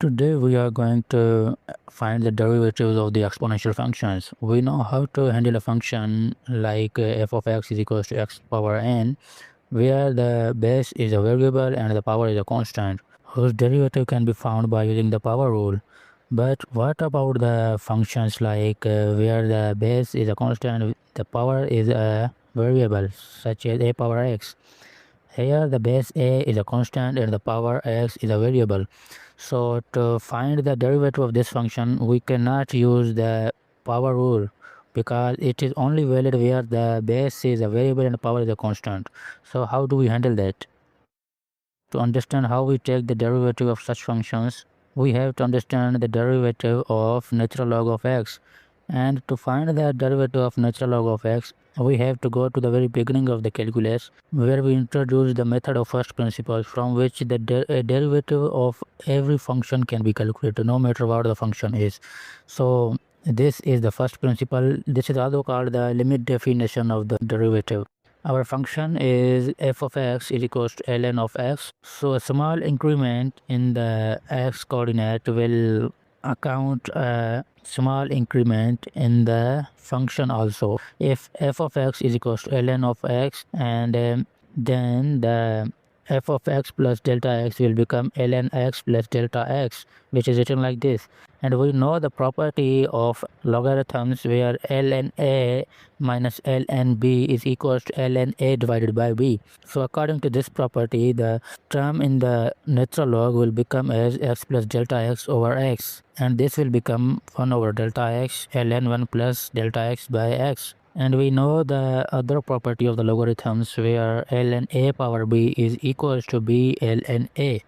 Today we are going to find the derivatives of the exponential functions. We know how to handle a function like f of x is equals to x power n, where the base is a variable and the power is a constant, whose derivative can be found by using the power rule. But what about the functions like where the base is a constant, the power is a variable, such as a power x? Here the base a is a constant and the power x is a variable. So to find the derivative of this function, we cannot use the power rule because it is only valid where the base is a variable and the power is a constant. So how do we handle that? To understand how we take the derivative of such functions, we have to understand the derivative of natural log of x. And to find the derivative of natural log of x, we have to go to the very beginning of the calculus, where we introduce the method of first principles, from which the derivative of every function can be calculated, no matter what the function is. So this is the first principle. This is also called the limit definition of the derivative. Our function is f of x is equals to ln of x. So a small increment in the x coordinate will account a small increment in the function also. If f of x is equals to ln of x, and then the f of x plus delta x will become ln x plus delta x, which is written like this. And we know the property of logarithms, where ln a minus ln b is equals to ln a divided by b. So according to this property, the term in the natural log will become as x plus delta x over x, and this will become 1 over delta x ln 1 plus delta x by x. And we know the other property of the logarithms, where ln a power b is equals to b ln a.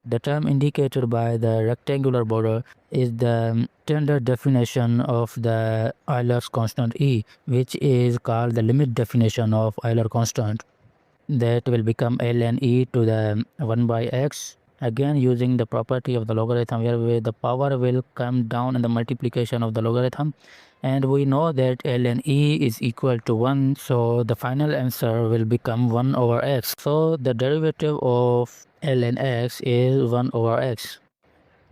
The term indicated by the rectangular border is the standard definition of the Euler's constant E, which is called the limit definition of Euler constant. That will become ln e to the 1 by x, again using the property of the logarithm, where the power will come down in the multiplication of the logarithm, and we know that ln e is equal to 1, so the final answer will become 1 over x. So the derivative of ln x is 1 over x.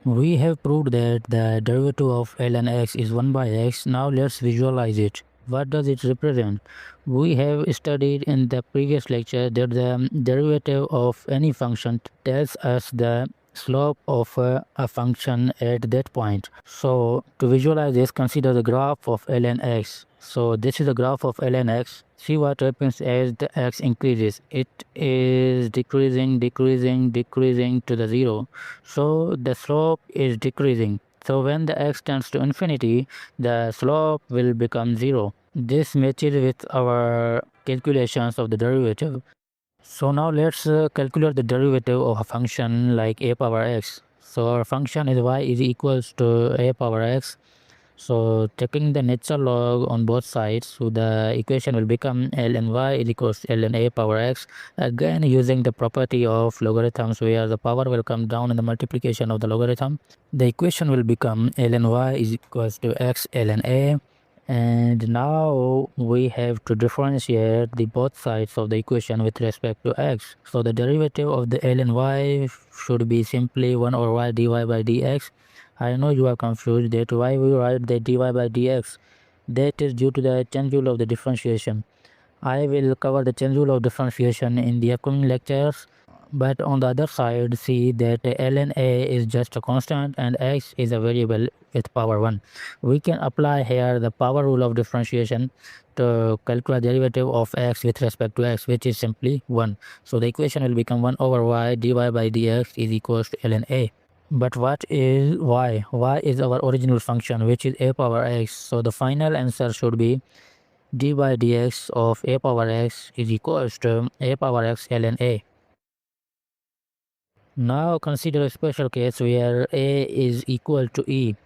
We have proved that the derivative of ln x is 1 by x. Now let's visualize it. What does it represent? We have studied in the previous lecture that the derivative of any function tells us the slope of a function at that point. So to visualize this, consider the graph of ln x. So this is the graph of ln x. See what happens as the x increases. It is decreasing to the 0. So the slope is decreasing. So when the x tends to infinity, the slope will become 0. This matches with our calculations of the derivative. So now let's calculate the derivative of a function like a power x. So our function is y is equals to a power x. So taking the natural log on both sides, so the equation will become ln y is equals to ln a power x. Again using the property of logarithms, where the power will come down in the multiplication of the logarithm, the equation will become ln y is equals to x ln a. And now we have to differentiate the both sides of the equation with respect to x. So the derivative of the ln y should be simply 1 over y dy by dx. I know you are confused that why we write the dy by dx. That is due to the chain rule of the differentiation. I will cover the chain rule of differentiation in the upcoming lectures. But on the other side, see that ln a is just a constant and x is a variable with power 1. We can apply here the power rule of differentiation to calculate derivative of x with respect to x, which is simply 1. So the equation will become 1 over y dy by dx is equals to ln a. But what is y? Y is our original function, which is a power x. So the final answer should be d by dx of a power x is equals to a power x ln a. Now consider a special case where a is equal to e.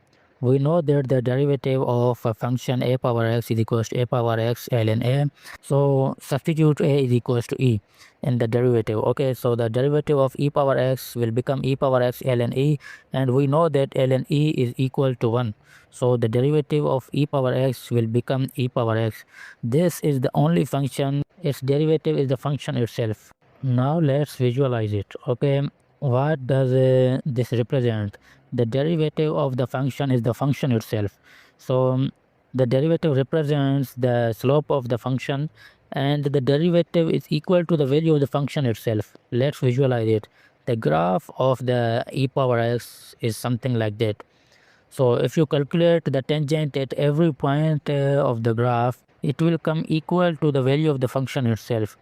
We know that the derivative of a function a power x is equals to a power x ln a. So substitute a is equals to e in the derivative. Okay, so the derivative of e power x will become e power x ln e, and we know that ln e is equal to 1. So the derivative of e power x will become e power x. This is the only function, its derivative is the function itself. Now let's visualize it. Okay, what does this represent? The derivative of the function is the function itself. So the derivative represents the slope of the function, and the derivative is equal to the value of the function itself. Let's visualize it. The graph of the e power x is something like that. So if you calculate the tangent at every point of the graph, it will come equal to the value of the function itself.